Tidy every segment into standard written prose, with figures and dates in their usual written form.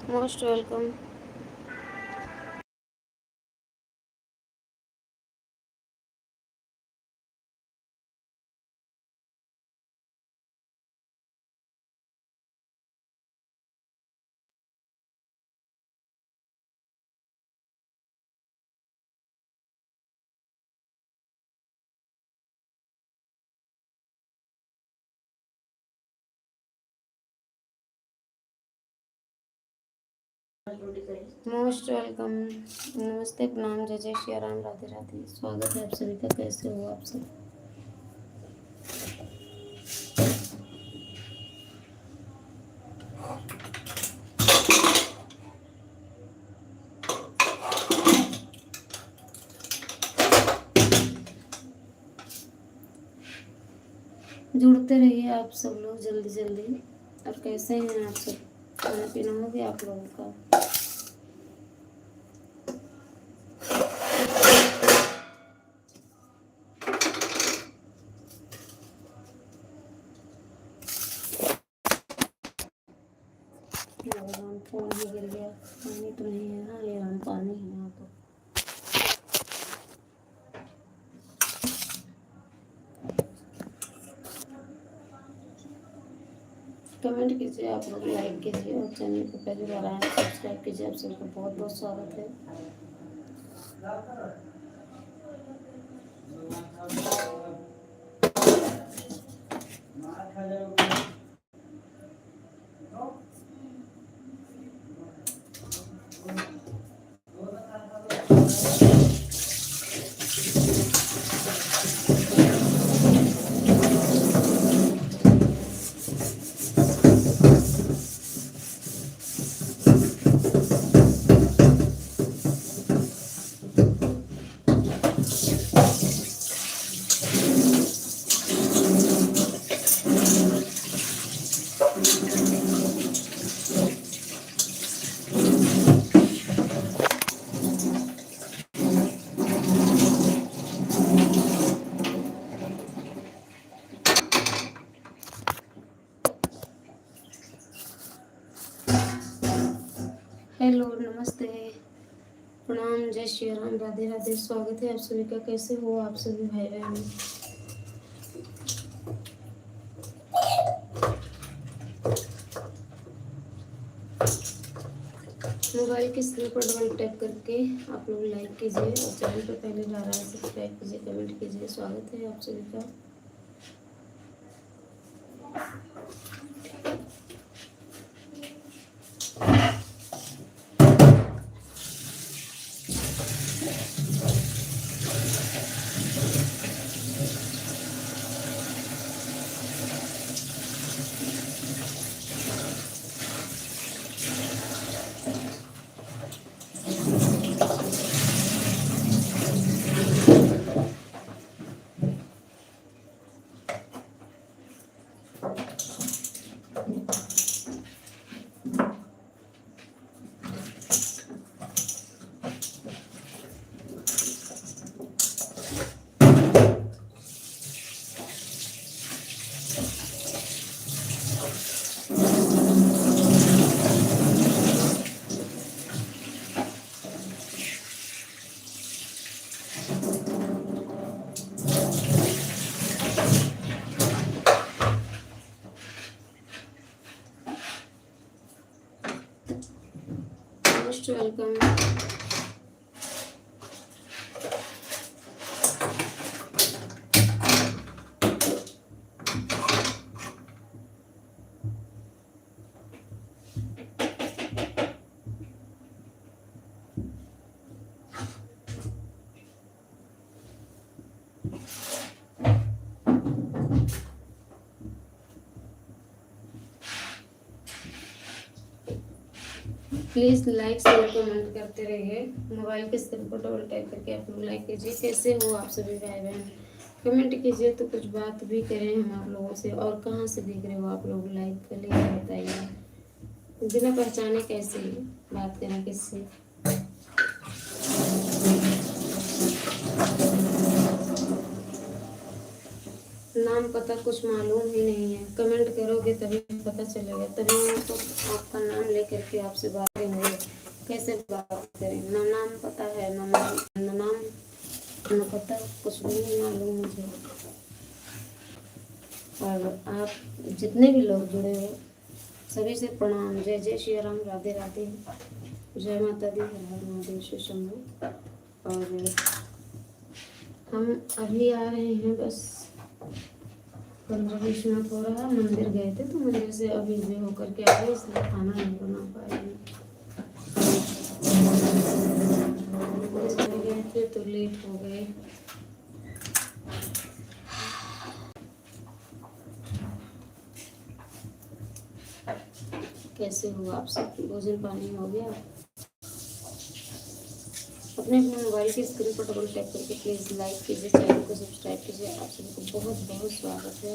Most welcome. Most welcome. नमस्ते, प्रणाम, जय जय श्री राम, राधे राधे। स्वागत है आप सभी का। कैसे हो आप सब? जुड़ते रहिए आप सब लोग जल्दी जल्दी। और कैसे हैं आप सब? खाना पीना हो गया आप लोगों का? फोन ही गिर गया। पानी तो नहीं है ना, ये पानी है यहाँ तो। कमेंट कीजिए आप लोग, लाइक कीजिए और चैनल को पहली बार आए सब्सक्राइब कीजिए। आप सबका बहुत बहुत स्वागत है। हेलो, नमस्ते, प्रणाम, जय श्री राम, राधे राधे। स्वागत है आप सभी का। कैसे हो आप सभी भाई बहन? मोबाइल के स्क्रीन पर डबल टैप करके आप लोग लाइक कीजिए और चैनल पर पहले बार आए सब्सक्राइब कीजिए, कमेंट कीजिए। स्वागत है आप सभी का। Most welcome. Please like share comment करते रहिए। मोबाइल के स्क्रीन पर डबल टैप करके आप लोग लाइक कीजिए। कैसे हो आप सभी भाई बहन? कमेंट कीजिए तो कुछ बात भी करें हम आप लोगों से। और कहाँ से देख रहे हो आप लोग? लाइक कर लिए बताइए। बिना पहचाने कैसे बात करें किससे? नाम पता कुछ मालूम ही नहीं है। कमेंट करोगे तभी पता चलेगा, तभी मैं तो आपका नाम लेकर के आपसे बात करेंगे। कैसे बात करें, ना नाम पता है, ना नाम ना पता, कुछ भी नहीं मालूम मुझे। और आप जितने भी लोग जुड़े हो सभी से प्रणाम। जय जय श्री राम, राधे राधे, जय माता दी, हर हर महादेव, शिव शंभू। और हम अभी आ रहे हैं, बस 15-20 मिनट हो रहा है। मंदिर गए थे तो मंदिर से अभी भी होकर के आ गए, इसलिए खाना नहीं बना पाए हैं। गए थे तो लेट हो गए। कैसे हो आप सब, भोजन पानी हो गया? अपने अपने मोबाइल की स्क्रीन पर डबल टैप करके प्लीज़ लाइक कीजिए, चैनल को सब्सक्राइब कीजिए। आप सभी को बहुत बहुत स्वागत है।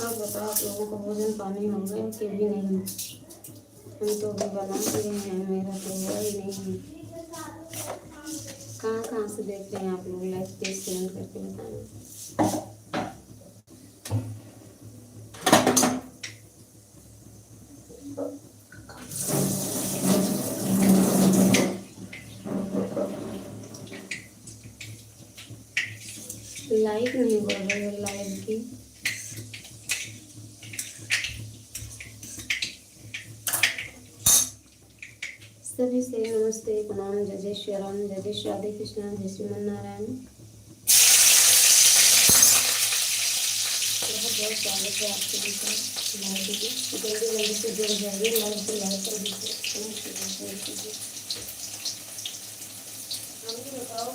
आप बताओ, आप लोगों को भोजन पानी हो गया कि भी नहीं? हम तो अभी बना रहे हैं, मेरा तो हुआ ही नहीं। कहाँ कहाँ से देख रहे हैं आप लोग? लाइक प्लीज कमेंट करके बताना। लाइक नहीं बढ़ रही है लाइव की। सभी से नमस्ते, प्रणाम, जय जय श्री राम, जय जय श्री राधे कृष्ण, जय श्रीमन नारायण। बहुत बहुत स्वागत है आपके लिए। जल्दी जल्दी से जुड़ जाइए, लाइव से लाइव कर दीजिए। बताओ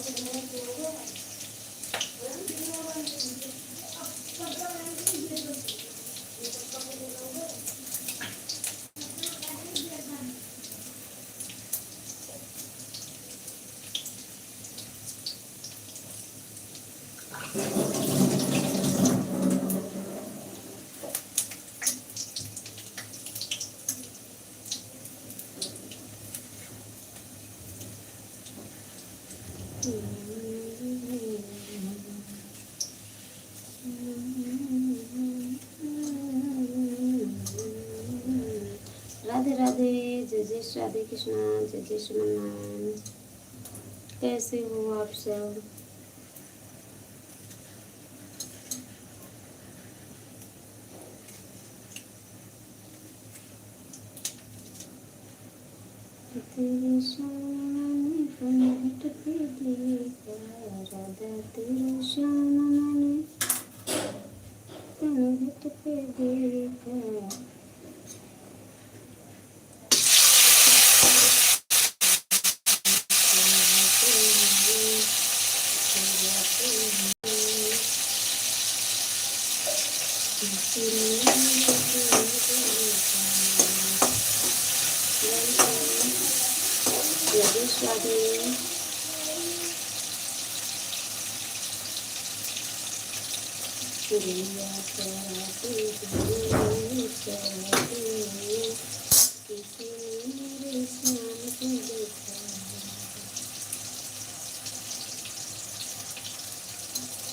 राधे राधे, जय जय श्री राधे कृष्ण, जय जय श्रीमन नारायण। कैसे हो आप सब? तेरे श्याम घट पे देखा, राधा तेरे श्याम घट पे देखा।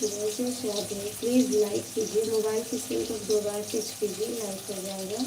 जैसे शादी प्लीज़ लाइक कीजिए, मोबाइल की स्क्रीन को 2 बार टच कीजिए, लाइक हो जाएगा।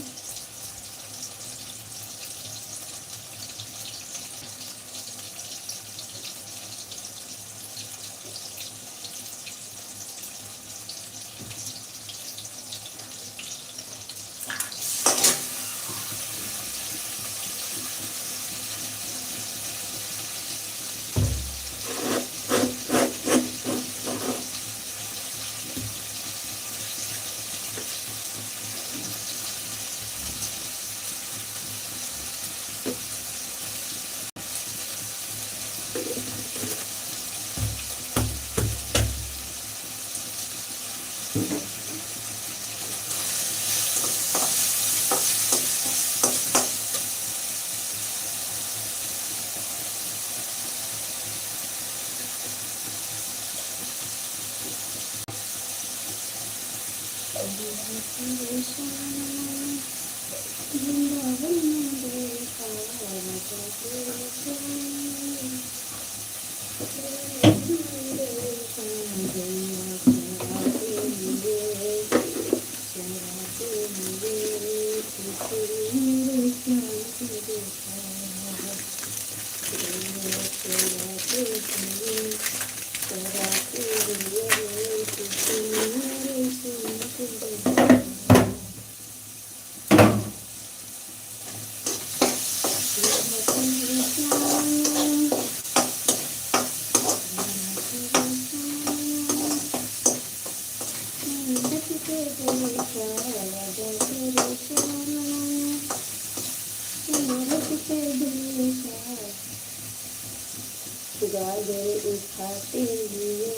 गागर उठाते हुए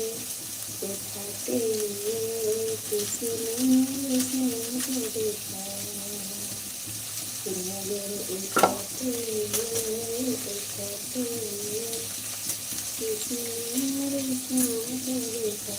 किसी ने मेरे स्नेह को देखा। गागर उठाते हुए किसी ने मेरे स्नेह को देखा।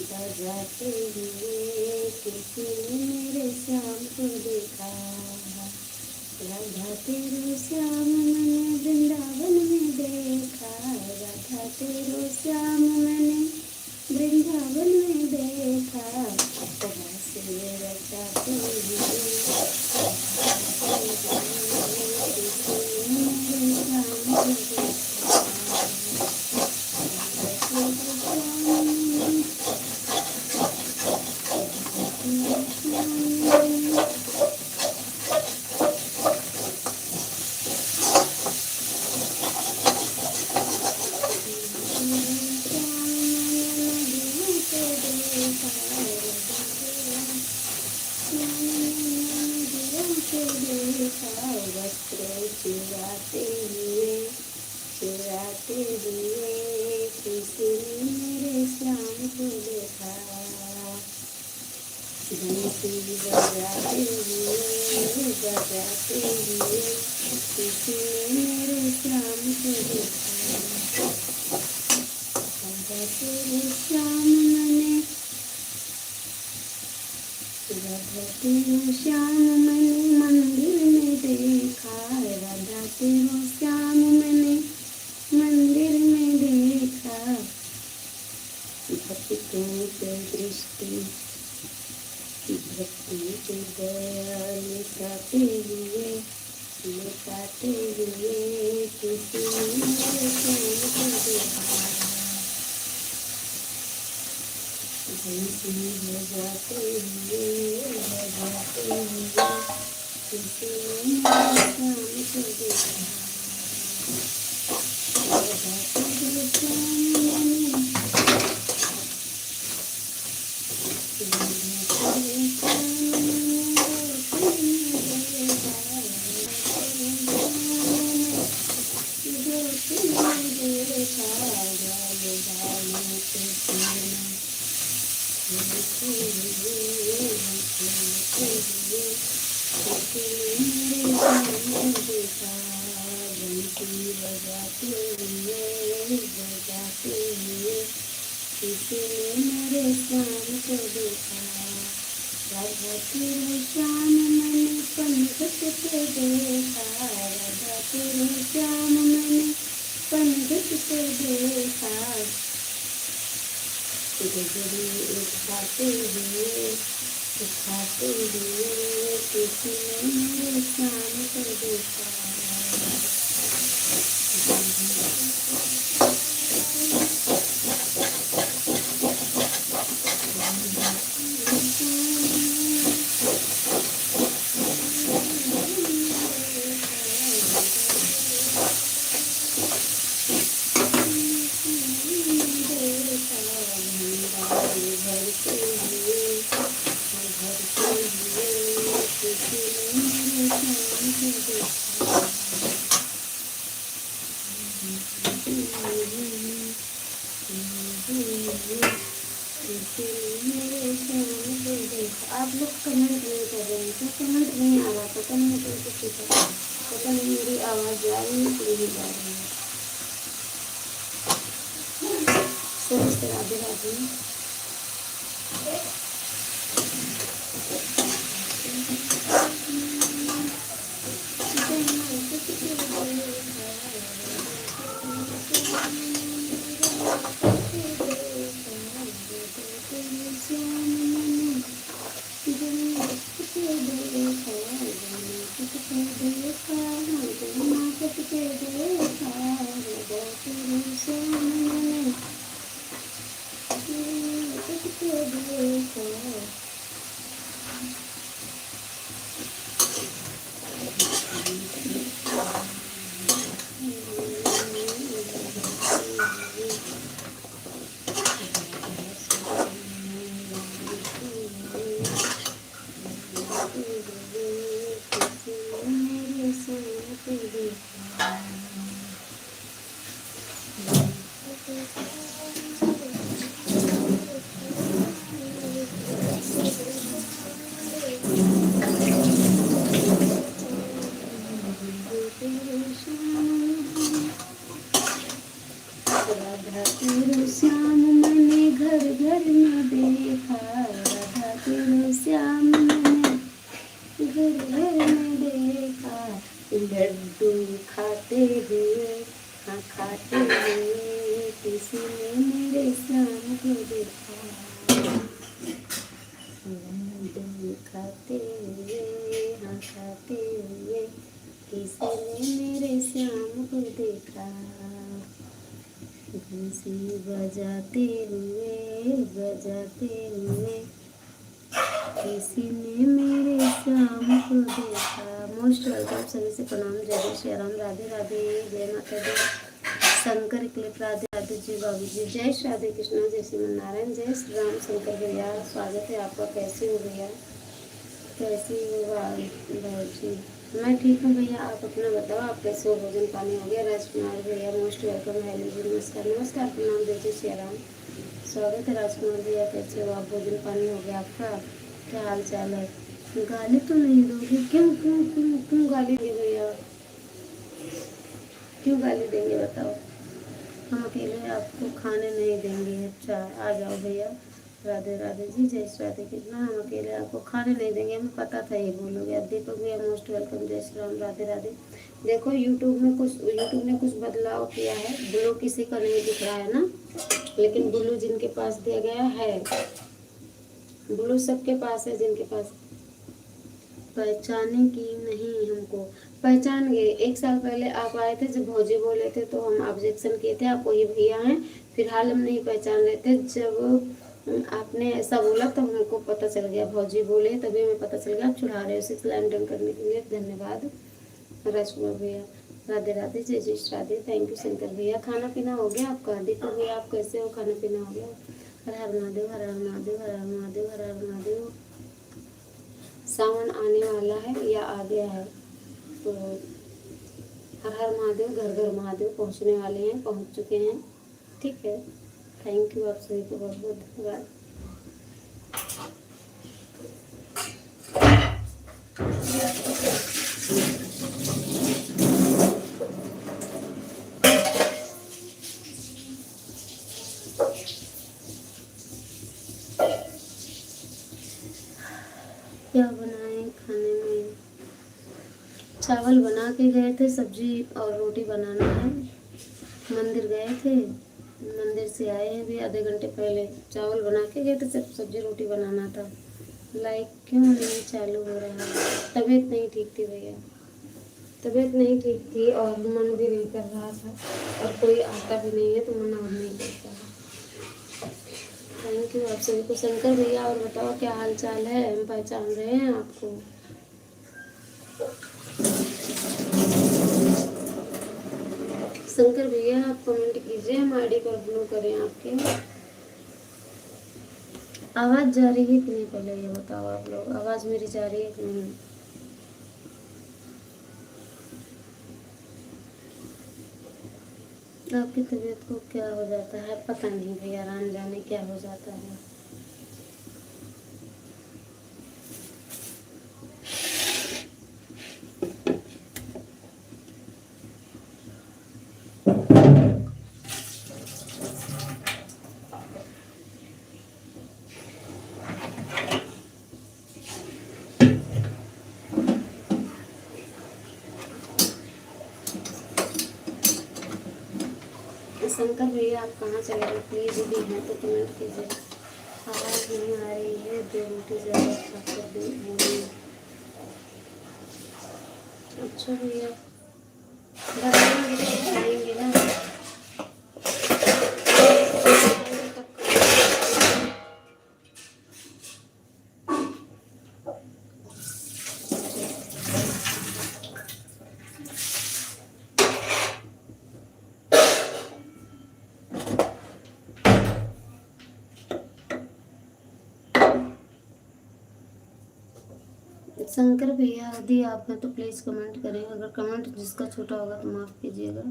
बजाते हुए किसी ने मेरे श्याम को देखा। राधा तेरो श्याम मैंने वृंदावन में देखा। राधा तेरो श्याम मैंने वृंदावन में देखा। से रचाते हुए चुराते हुए किसी ने मेरे श्याम को देखा। बंसी बजाते हुए किसी ने मेरे श्याम को देखा। तेरे श्याम मैंने तेरो श्याम मैंने मंदिर में देखा। राधा तेरो श्याम मैंने मंदिर में देखा। भक्तों पे दृष्टि भक्ति की दया लुटाते हुए किसी ने मेरे श्याम को देखा। बंसी बजाते हुए किसी ने मेरे श्याम को देखा। हुए किसी ने मेरे शाम को देखा, बंसी बजाते हुए किसी ने मेरे शाम को देखा। राधा तेरे श्याम मैंने पंखत से देखा, राधा तेरे श्याम मैंने पंखत से देखा, गजरी उठाते हुए किसी ने मेरे श्याम को देखा। आप लोग कमेंट नहीं कर रहे हैं, तो कमेंट नहीं आ रहा, पता नहीं तो कुछ पता नहीं मेरी आवाज़ जा रही है कि नहीं जा रही है। सभी से राधे राधे। श्याम मैंने घर घर में देखा, राधा तेरे श्याम मैंने घर घर में देखा, लड्डू खाते हुए हाँ खाते हुए किसी ने मेरे श्याम को देखा, लड्डू खाते हुए हाँ खाते हुए किसी ने मेरे श्याम को देखा, बंसी बजाते हुए किसी ने मेरे श्याम को देखा। मोस्ट वेलकम, सभी से प्रणाम, जय श्री राम, राधे राधे, जय माता दी, शंकर क्लिप, राधे राधे जी बाबू जी, जय श्री राधे कृष्णा, जय श्री नारायण, जय श्री राम। शंकर भैया स्वागत है आपका, कैसे हो भैया, कैसी हो भाई जी? मैं ठीक हूँ भैया, आप अपना बताओ, आप कैसे हो? भोजन पानी हो गया? राजकुमार भैया मोस्ट वेलकम, हेलो जी, नमस्कार नमस्कार, प्रणाम, जय श्री राम, स्वागत है राजकुमार भैया, कैसे हो आप? भोजन पानी हो गया आपका? क्या हाल चाल है? गाली तो नहीं दोगे? क्यों क्यों क्यों क्यों गाली देंगे भैया, क्यों गाली देंगे बताओ? हम अकेले आपको खाने नहीं देंगे। अच्छा आ जाओ भैया, राधे राधे जी, जय श्री राधे कृष्णा, हम अकेले आपको खाने नहीं देंगे, हमें पता था ये बोलोगे। अब दीपक भैया मोस्ट वेलकम, जय श्री राम, राधे राधे। देखो यूट्यूब ने कुछ बदलाव किया है, ब्लू किसी का नहीं दिख रहा है ना, लेकिन ब्लू जिनके पास दिया गया है, ब्लू सबके पास है जिनके पास। पहचाने की नहीं, हमको पहचान गए। 1 साल पहले आप आए थे जब भौजी बोले थे तो हम ऑब्जेक्शन किए थे, आपको ये भैया हैं। फिलहाल हम नहीं पहचान रहे थे, जब आपने ऐसा बोला तो हमको पता चल गया, भौजी बोले तभी हमें पता चल गया। आप चढ़ा रहे हो 6 लाइन डन करने के लिए, धन्यवाद राजकुमार भैया, राधे राधे, जय जय राधे, थैंक यू शंकर भैया। खाना पीना हो गया आपका? दीपक भैया आप कैसे हो? खाना पीना हो गया? हर हर महादेव, हर हर महादेव, हर हर महादेव, हर हर महादेव। सावन आने वाला है या आ गया है, तो हर हर महादेव, घर घर महादेव पहुंचने वाले हैं, पहुंच चुके हैं, ठीक है। थैंक यू आप सभी को बहुत बहुत धन्यवाद। चावल बना के गए थे, सब्जी और रोटी बनाना है। मंदिर गए थे, मंदिर से आए हैं भी आधे घंटे पहले। चावल बना के गए थे, सिर्फ सब्जी रोटी बनाना था। लाइक क्यों नहीं चालू हो रहा है? तबीयत नहीं ठीक थी भैया, तबीयत नहीं ठीक थी और मन भी नहीं कर रहा था, और कोई आता भी नहीं है तो मन और नहीं करता है। थैंक यू आप सभी को। शंकर भैया और बताओ क्या हाल चाल है? हम पहचान रहे हैं आपको। शंकर भैया आप कमेंट कीजिए, हम आईडी पर ब्लू करें आपके। आवाज़ जा रही है कि नहीं पहले ये बताओ आप लोग, आवाज़ मेरी जा रही है कि नहीं? आपकी तबीयत को क्या हो जाता है पता नहीं भैया, राम जाने क्या हो जाता है। शंकर भैया आप कहाँ चले गए? प्लीज़ भी हैं तो कमेंट कीजिए। आवाज़ नहीं आ रही है, 2 रोटी ज़्यादा खाकर बोलिए। अच्छा भैया खाएंगे ना। शंकर भैया यदि आप हैं तो प्लीज़ कमेंट करें, अगर कमेंट जिसका छोटा होगा तो माफ़ कीजिएगा।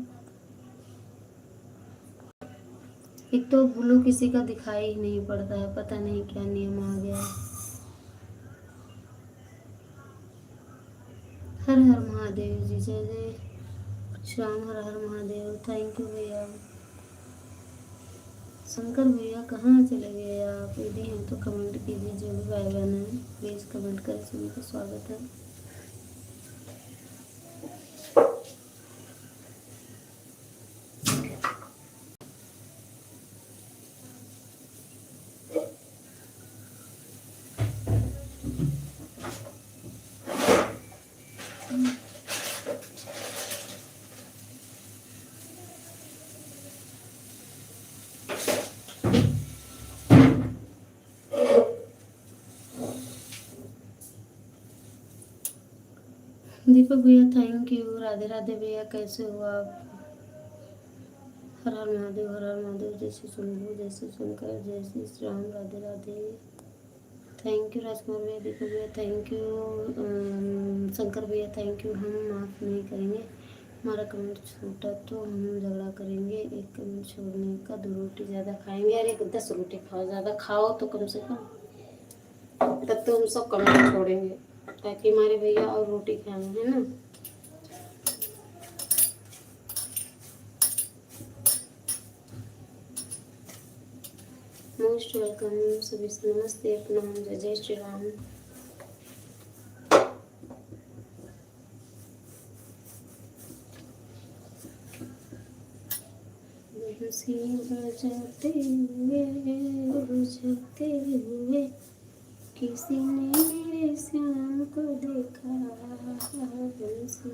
एक तो ब्लू किसी का दिखाई ही नहीं पड़ता है, पता नहीं क्या नियम आ गया है। हर हर महादेव जी, जय जय श्याम, हर हर महादेव। थैंक यू भैया। शंकर भैया कहाँ चले गए आप? यदि हैं तो कमेंट कीजिए, जो भी भाई बहन है प्लीज़ कमेंट करें, सभी का स्वागत है। दीपक भैया थैंक यू। राधे राधे भैया, कैसे हो आप? हर हर महादेव, हर हर महादेव। जय श्री शंभू, जय श्री शंकर, जय श्री राम, राधे राधे। थैंक यू राजकुमार भैया, दीपक भैया थैंक यू, शंकर भैया थैंक यू। हम माफ़ नहीं करेंगे, हमारा कमेंट छोटा तो हम झगड़ा करेंगे। एक कमेंट छोड़ने का, 2 रोटी ज़्यादा खाएंगे। अरे 10 रोटी खाओ, ज़्यादा खाओ तो कम से कम, तब तो हम सब कमेंट छोड़ेंगे ताकि हमारे भैया और रोटी खाएं, है ना। मोस्ट वेलकम सभी से, नमस्ते, प्रणाम, जय जय श्री राम। बंसी बजाते हुए किसी ने मेरे श्याम को देखा। बंसी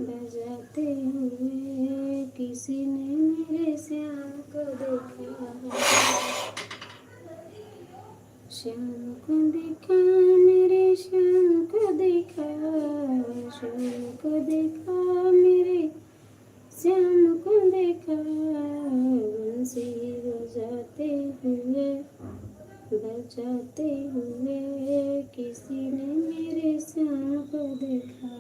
बजाते हुए किसी ने मेरे श्याम को देखा। श्याम को देखा, मेरे श्याम को देखा, श्याम को देखा, मेरे श्याम को देखा। बंसी बजाते हुए किसी ने मेरे श्याम को देखा।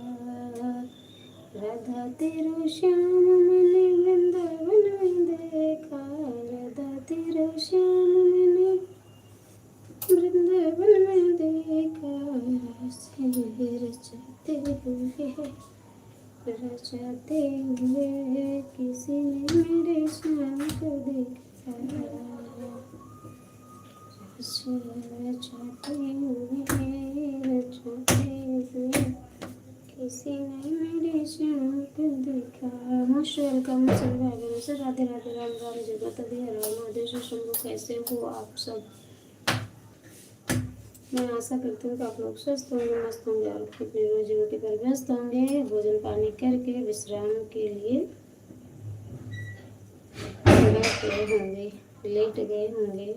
राधा तेरो श्याम मैंने वृंदावन में देखा। राधा तेरो श्याम मैंने वृंदावन में देखा। रचाते हुए किसी ने मेरे श्याम को देखा। रचाते हुए मोस्ट वेलकम सभी भाई बहनों से। राधे राधे, राम राम, जय माता दी, हर हर महादेव, श्री शंभू। कैसे हो आप सब? मैं आशा करती हूँ कि आप लोग स्वस्थ होंगे, मस्त होंगे और अपनी रोजी रोटी पर व्यस्त होंगे। भोजन पानी करके विश्राम के लिए बैठ गए होंगे, लेट गए होंगे।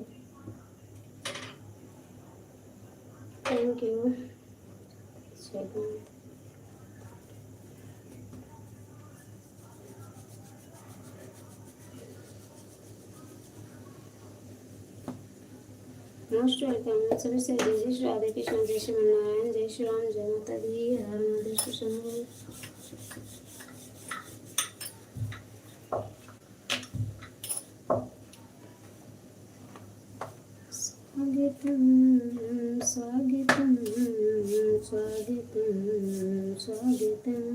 Thank you. मोस्ट वेलकम सभी से। जय श्री राधे कृष्ण, जय श्री नारायण, जय श्री राम, जय माता दी, हर हर महादेव, श्री शंभू। स्वागतम स्वागतम स्वागतम स्वागतम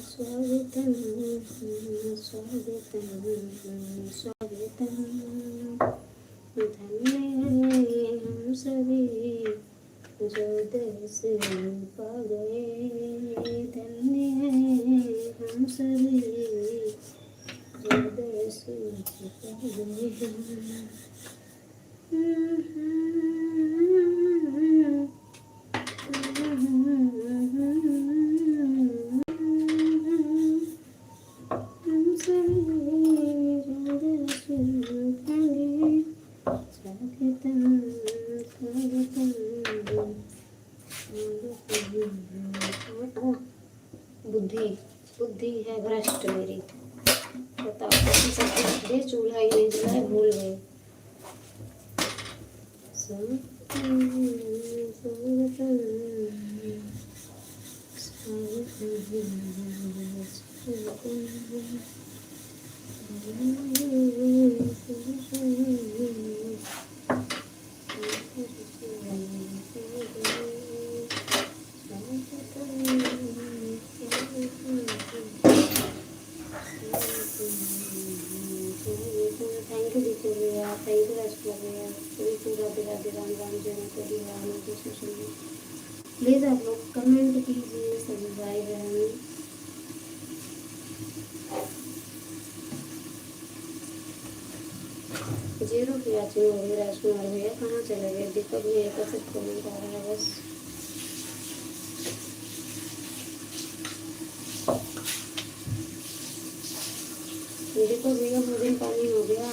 स्वागतम स्वागतम स्वागतम स्वागतम। धन्य है हम सभी जो दर्श पा गए, धन्य है हम सभी जो दर्श पा गए। बुद्धि बुद्धि है भ्रष्ट मेरी। बताओ किसी से चूल्हा ही नहीं जलाए, भूल गए। थैंक यू दीपक भैया, थैंक यू राजकुमार भैया। बिल्कुल राधे राधे, राम राम, जय माता दी, हर हर महादेव। प्लीज़ आप लोग कमेंट कीजिए सभी भाई बहन। जीरो की वाचिंग हो गई। राजकुमार भैया कहाँ चले गए? दीपक भैया का सिर्फ कमेंट आ रहा है बस। दीपक भैया भोजन पानी हो गया?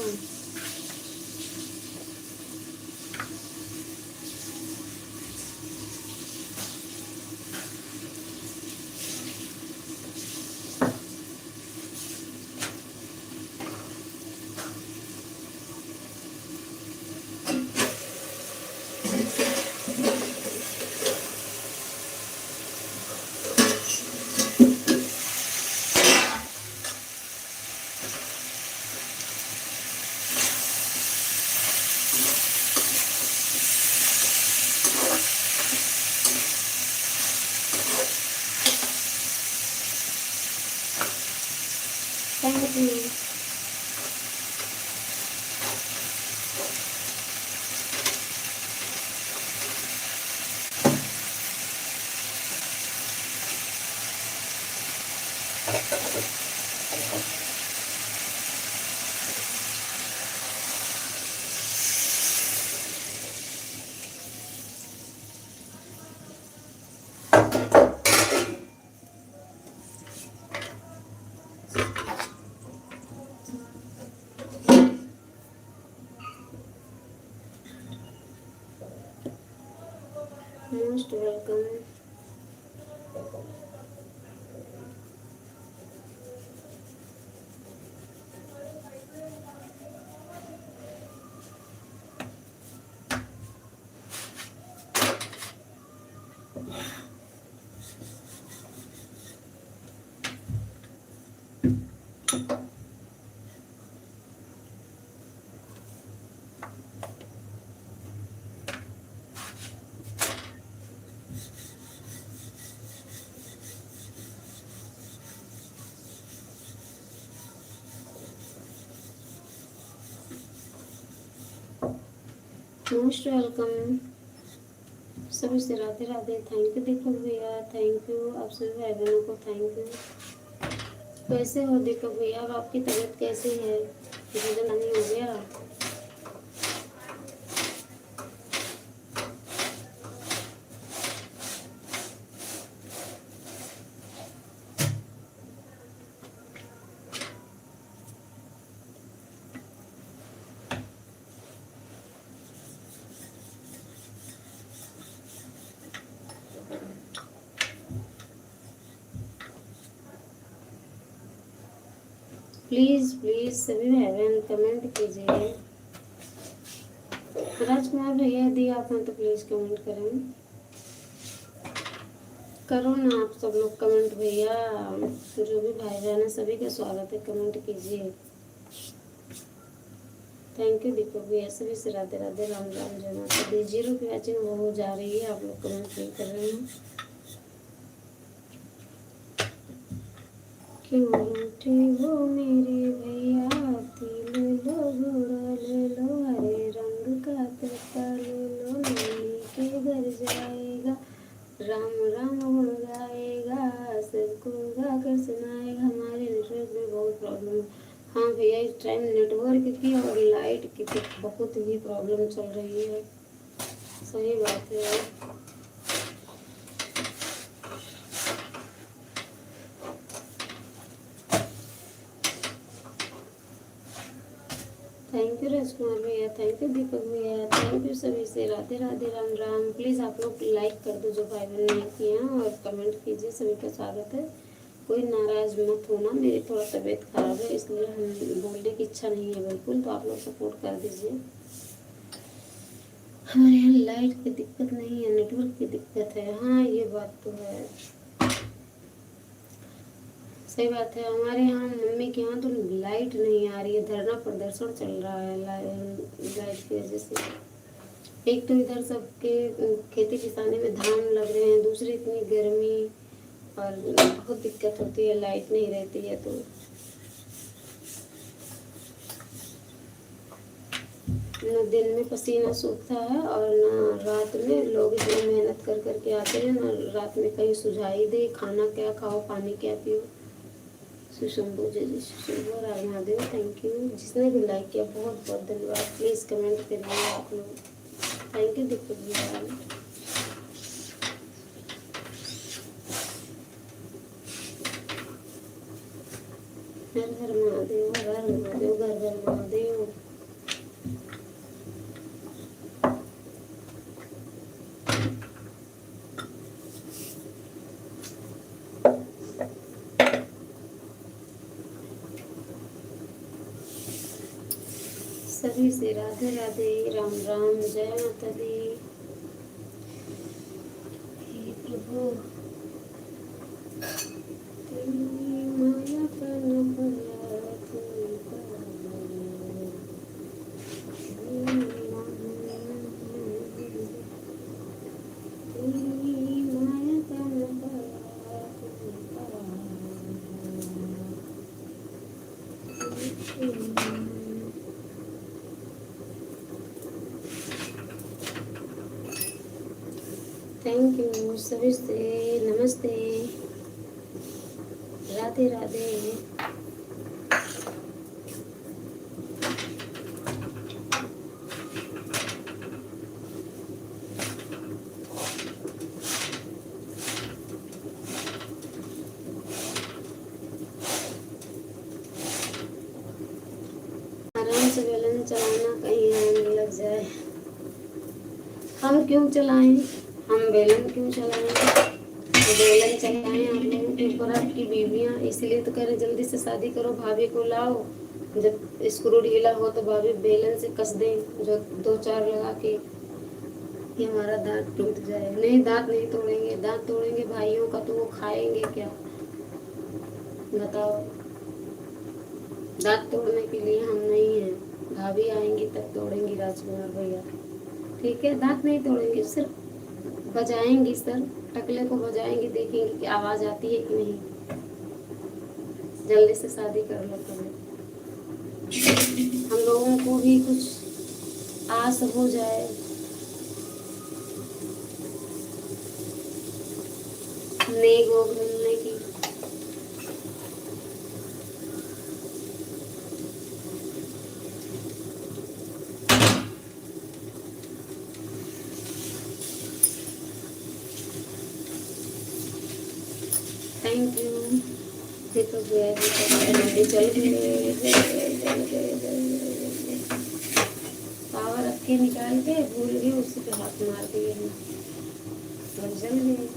Thank you. Most welcome. Most welcome. सभी से राधे राधे। थैंक यू दीपक भैया, थैंक यू आप सभी भाई बहनों को थैंक यू। कैसे हो दीपक भैया, अब आपकी तबीयत कैसी है? भोजन नहीं हो गया? प्लीज़ प्लीज़ सभी भाई बहन कमेंट कीजिए। राजकुमार भैया यदि आप हैं तो प्लीज़ कमेंट करें। करो ना आप सब लोग कमेंट भैया, जो भी भाई बहन है सभी का स्वागत है, कमेंट कीजिए। थैंक यू दीपक भैया, सभी से राधे राधे, राम राम, जय माता दी। जीरो की वैचिंग वो हो जा रही है, आप लोग कमेंट नहीं कर रहे हैं। क्यों रूठे हो मेरे भैया, ले लो घोड़ा ले लो, हरे रंग का तोता ले लो, नानी के घर जाएगा, राम राम गुण गाएगा, सबको गा कर सुनाएगा। हमारे नेटवर्क में बहुत प्रॉब्लम है। हाँ भैया, इस टाइम नेटवर्क की और लाइट की तो बहुत ही प्रॉब्लम चल रही है। सही बात है। थैंक यू राजकुमार भैया, थैंक यू दीपक भैया, थैंक यू सभी से राधे राधे, राम राम। प्लीज़ आप लोग लाइक कर दो जो भाई बहन नहीं किए हैं, और कमेंट कीजिए, सभी का स्वागत है। कोई नाराज मत होना, मेरी थोड़ा तबीयत खराब है इसलिए हम बोलने की इच्छा नहीं है बिल्कुल, तो आप लोग सपोर्ट कर दीजिए। हमारे यहाँ लाइट की दिक्कत नहीं है, नेटवर्क की दिक्कत है। हाँ ये बात तो है, सही बात है। हमारे यहाँ मम्मी के यहाँ तो लाइट नहीं आ रही है, धरना प्रदर्शन चल रहा है लाइट की वजह से। एक तो इधर सबके खेती किसानी में धान लग रहे हैं, दूसरी इतनी गर्मी और बहुत दिक्कत होती है, लाइट नहीं रहती है तो। न दिन में पसीना सूखता है और न रात में, लोग इतना मेहनत कर करके आते हैं, न रात में कहीं सुझाई दे खाना क्या खाओ पानी क्या पियो। सुशंभु जय जय सुशंभु, राम महादेव, थैंक यू। जिसने भी लाइक किया बहुत बहुत धन्यवाद। प्लीज़ कमेंट करिए आप लोग। थैंक यू दीपक भैया। हर हर महादेव, हर हर महादेव, घर घर महादेव। सभी से राधे राधे, राम राम, जय माता दी। हे प्रभु तेरी माया का न पड़ा कोई पार। तेरी माया का न पड़ा कोई पार। थैंक यू सभी से, नमस्ते, राधे राधे। आराम से बेलन चलाना, कहीं हैंग लग जाए। हम क्यों चलाएं, हम बेलन क्यों चलाएं? तो बेलन चलाएं आप लोगों के ऊपर आपकी बीवियां, इसलिए तो कह रहे जल्दी से शादी करो, भाभी को लाओ। जब स्क्रू ढीला हो तो भाभी बेलन से कस दें, जो दो चार लगा के, कि हमारा दांत टूट जाए। नहीं, दांत नहीं तोड़ेंगे, दांत तोड़ेंगे भाइयों का तो वो खाएंगे क्या बताओ। दांत तोड़ने के लिए हम नहीं हैं, भाभी आएंगी तब तोड़ेंगी राजकुमार भैया, ठीक है। दांत नहीं तोड़ेंगे, सिर्फ बजाएंगी सर, टकले को बजाएंगे, देखेंगे कि आवाज आती है कि नहीं। जल्दी से शादी कर लो पहले, हम लोगों को भी कुछ आस हो जाए। नहीं गोग मिलने की। Thank you. देखो गया चल गए, पावर रख के निकाल के भूल गई, उसी पे हाथ मार दिए हैं, जल गए।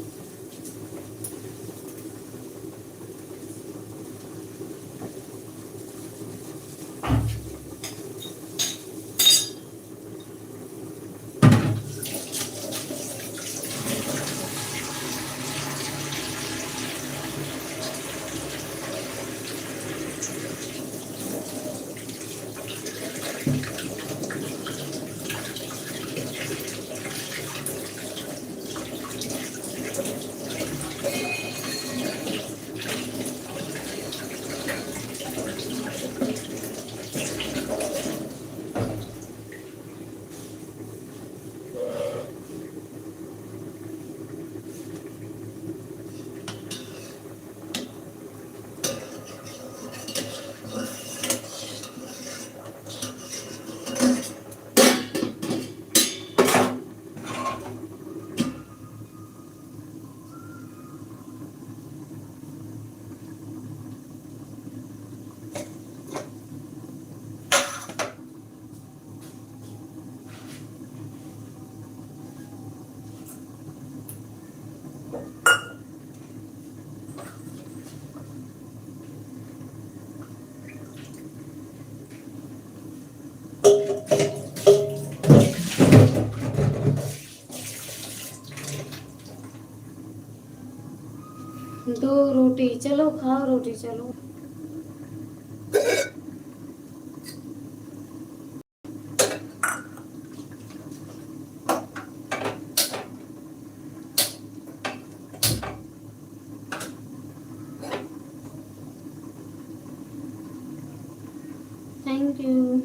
दो रोटी, चलो खाओ रोटी, चलो। Thank you.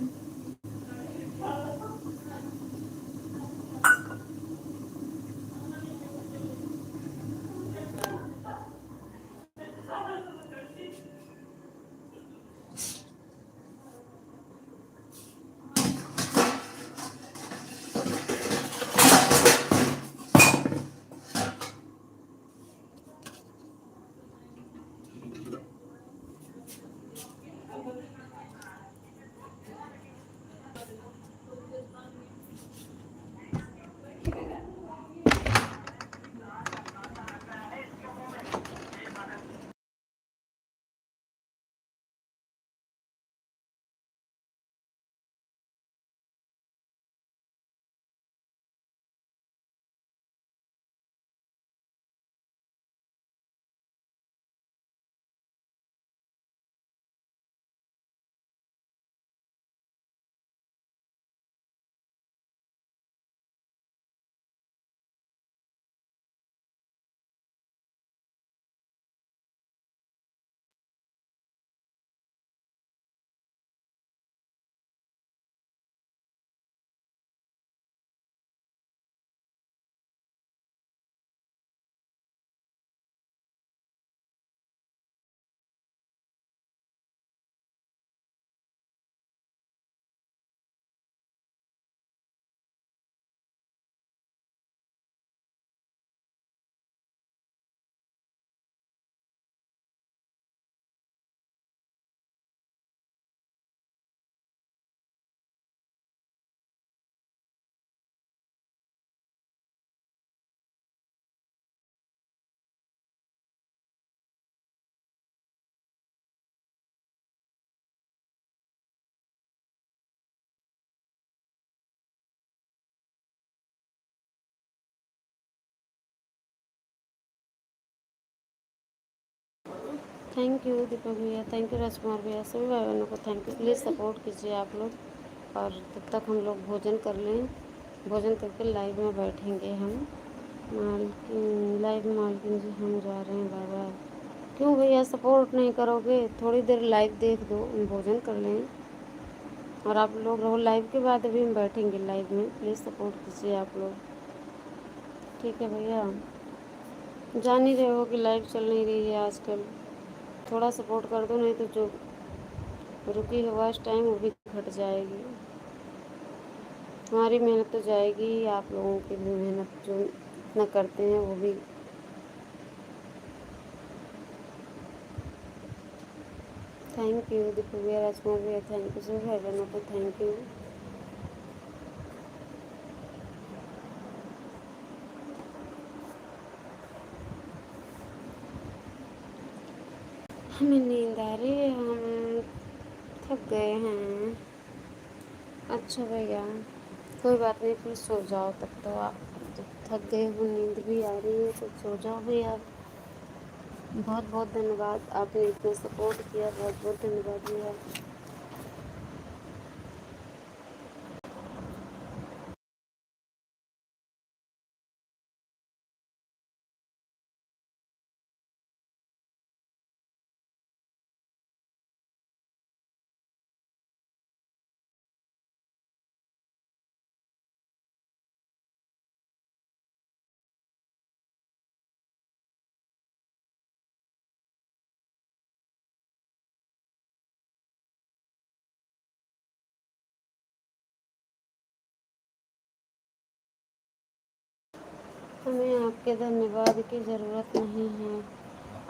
थैंक यू दीपक भैया, थैंक यू राजकुमार भैया, सभी भाई बहनों को थैंक यू। प्लीज़ सपोर्ट कीजिए आप लोग, और तब तक हम लोग भोजन कर लें। भोजन करके लाइव में बैठेंगे हम। मालकिन लाइव, मालकिन जी हम जा रहे हैं, बाय बाय। क्यों भैया सपोर्ट नहीं करोगे? थोड़ी देर लाइव देख दो, हम भोजन कर लें और आप लोग रहो। लाइव के बाद अभी हम बैठेंगे लाइव में, प्लीज़ सपोर्ट कीजिए आप लोग, ठीक है भैया। जान ही रहे हो कि लाइफ चल नहीं रही है आजकल। थोड़ा सपोर्ट कर दो, नहीं तो जो रुकी हुआ इस टाइम वो भी घट जाएगी। हमारी मेहनत तो जाएगी ही, आप लोगों की भी मेहनत जो इतना करते हैं वो भी। थैंक यू दीपक भैया, राजकुमार भैया, थैंक यू सर, हेवन को थैंक यू। हमें नींद आ रही है, हम थक गए हैं। अच्छा भैया, कोई बात नहीं, फिर सो जाओ। तब तो आप जब थक गए हो, नींद भी आ रही है, तो सो जाओ भैया। बहुत बहुत धन्यवाद, आपने इतना सपोर्ट किया, बहुत बहुत धन्यवाद भैया। हमें आपके धन्यवाद की ज़रूरत नहीं है,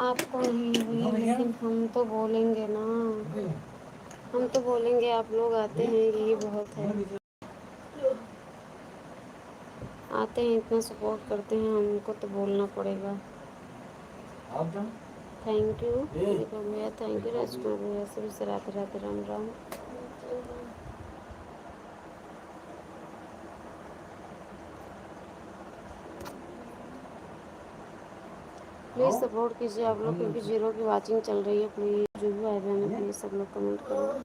आपको नहीं हुई, लेकिन हम तो बोलेंगे ना। हम तो बोलेंगे, आप लोग आते हैं यही बहुत है। आते हैं, इतना सपोर्ट करते हैं, हमको तो बोलना पड़ेगा। थैंक यू दीपक भैया, थैंक यू राजकुमार भैया, सभी से राधे राधे, राम राम। प्लीज़ सपोर्ट कीजिए आप लोग, क्योंकि जीरो की वाचिंग चल रही है। प्लीज़ जो भी भाई बहन है, प्लीज़ सब लोग कमेंट करो।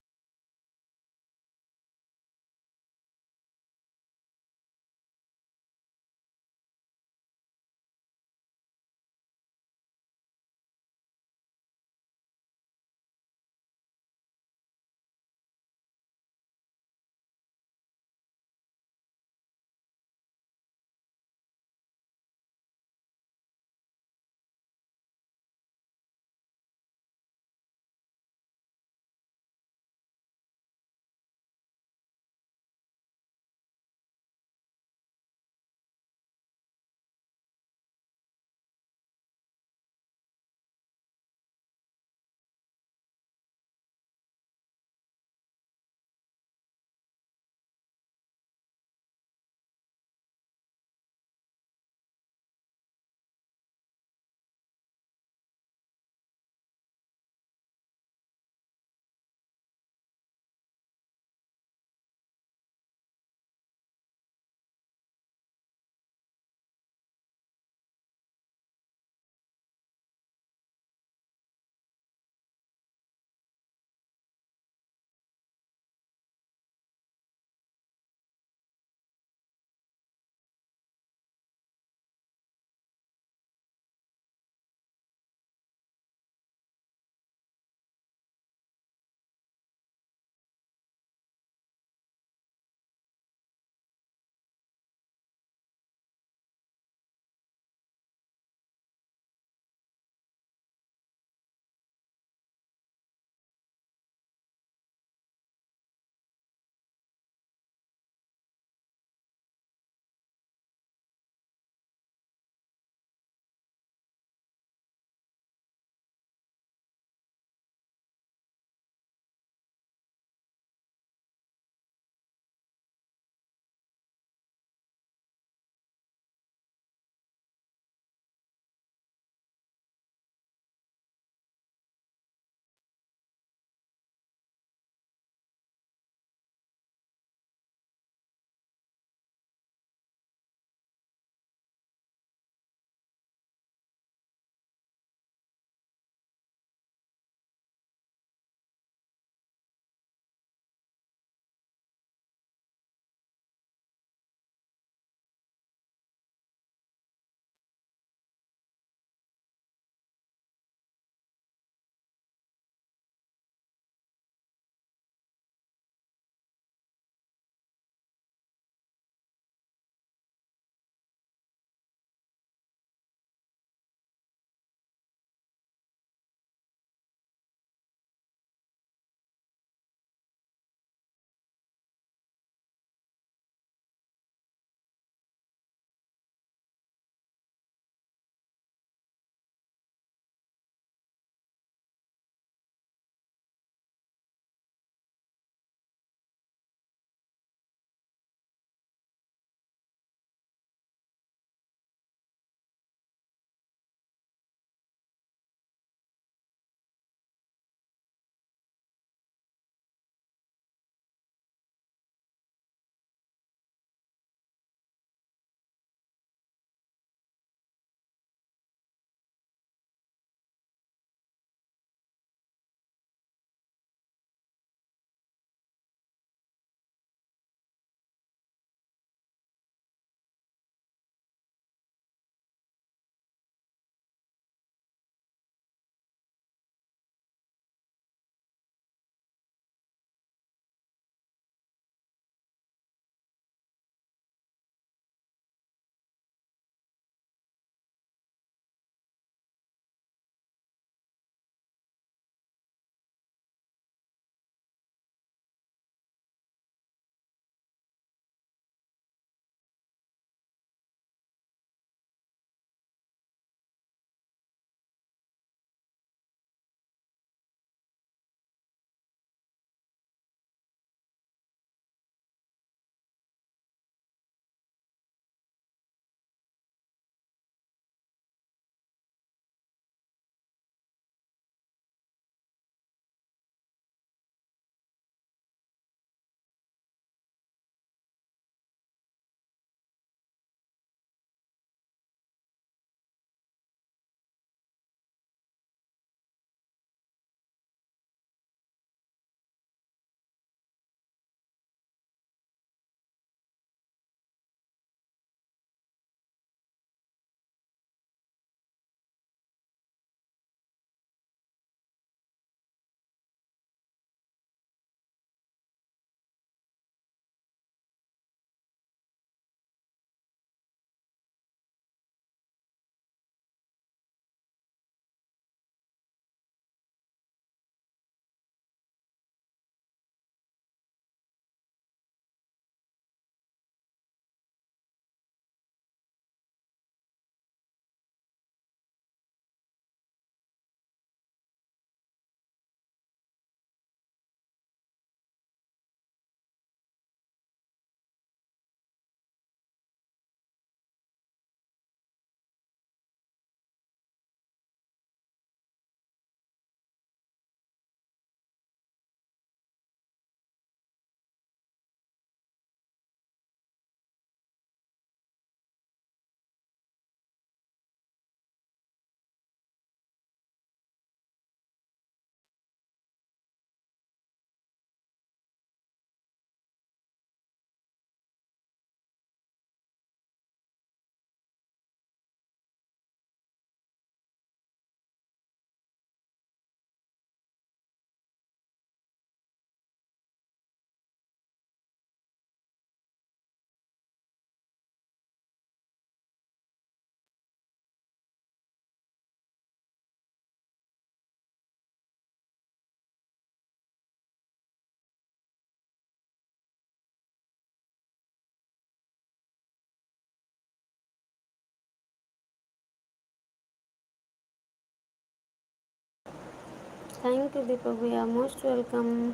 थैंक यू दीपक भैया, मोस्ट वेलकम।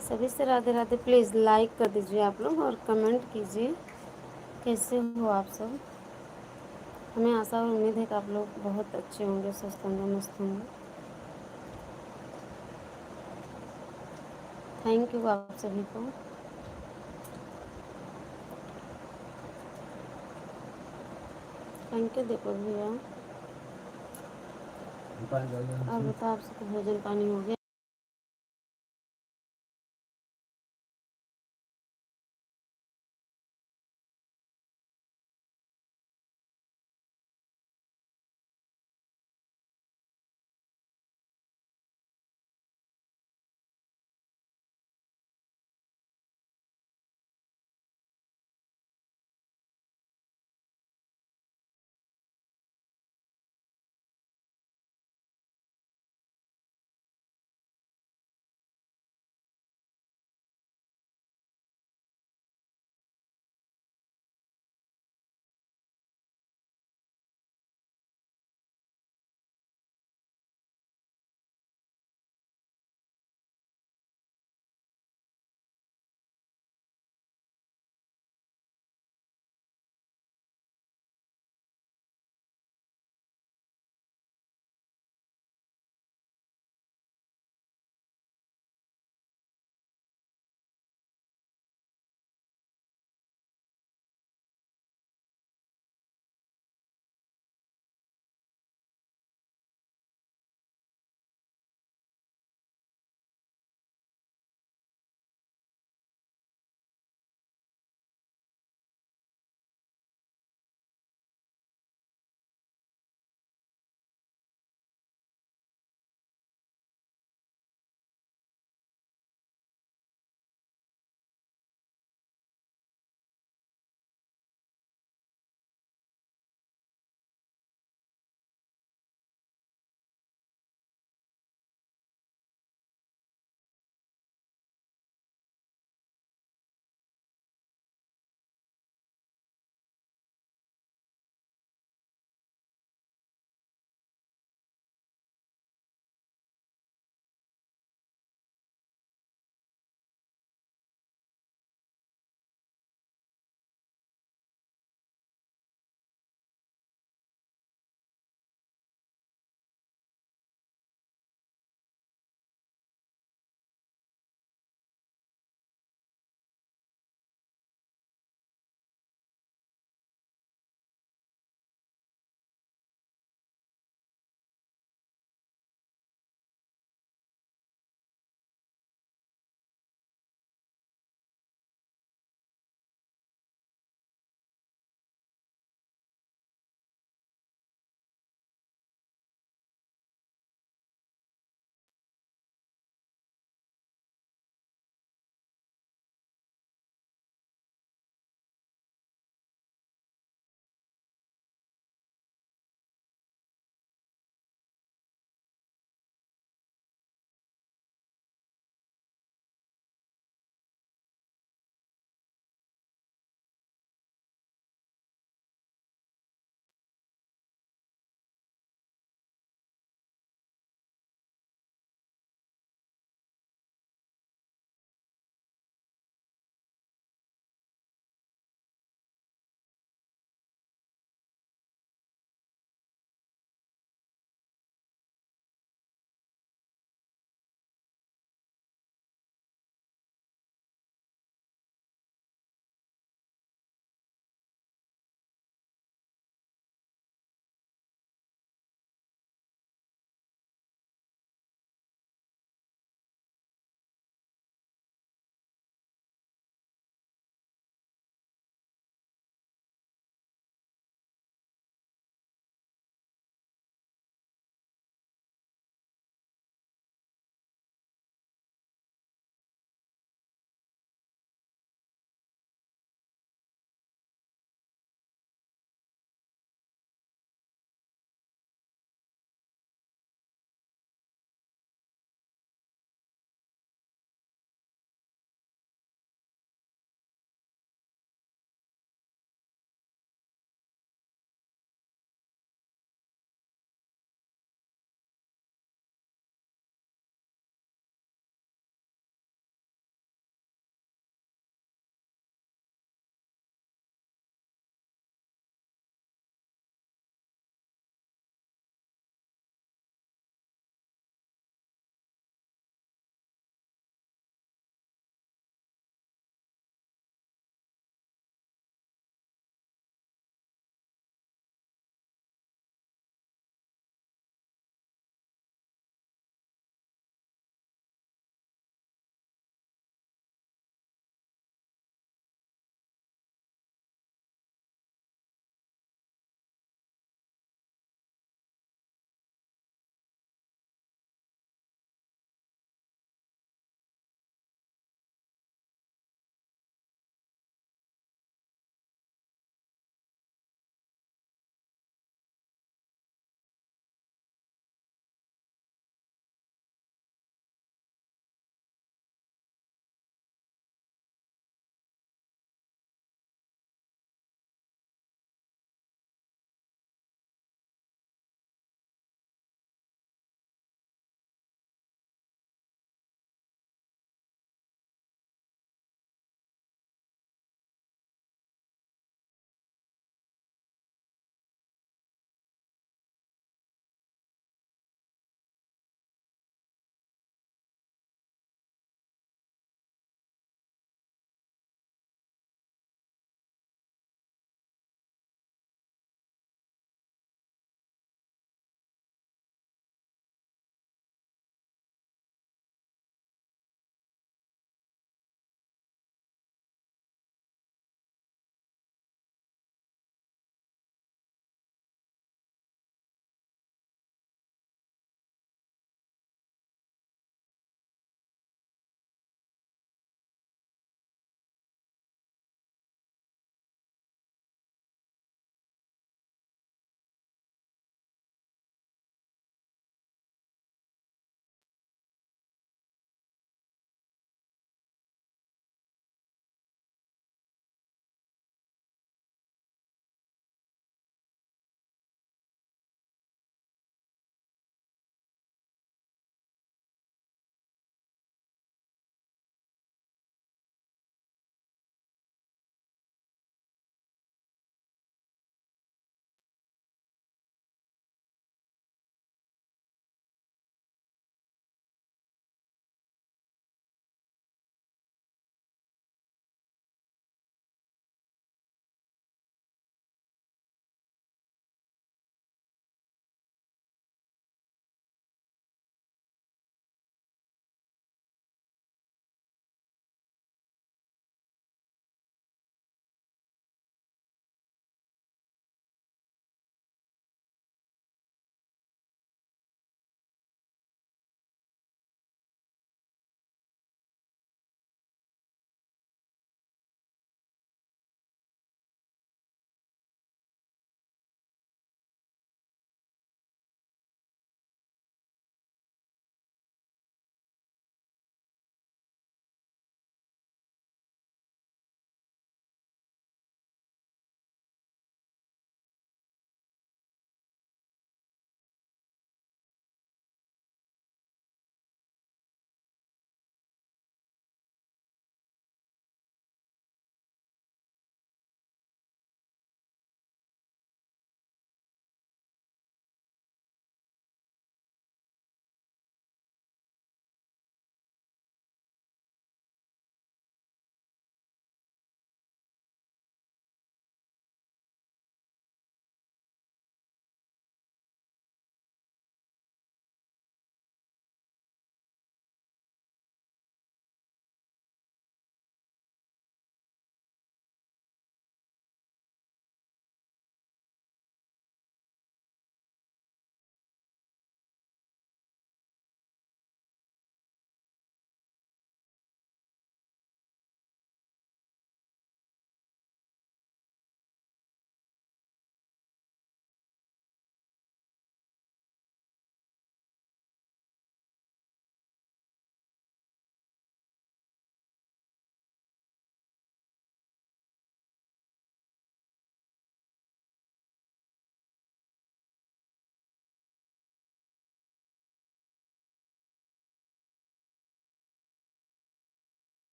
सभी से राधे राधे। प्लीज़ लाइक कर दीजिए आप लोग और कमेंट कीजिए कैसे हो आप सब। हमें आशा और उम्मीद है कि आप लोग बहुत अच्छे होंगे, स्वस्थ होंगे, मस्त होंगे। थैंक यू आप सभी को। थैंक यू दीपक भैया। और बताओ आप सबको भोजन पानी हो गया?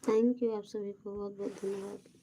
थैंक यू, आप सभी को बहुत बहुत धन्यवाद।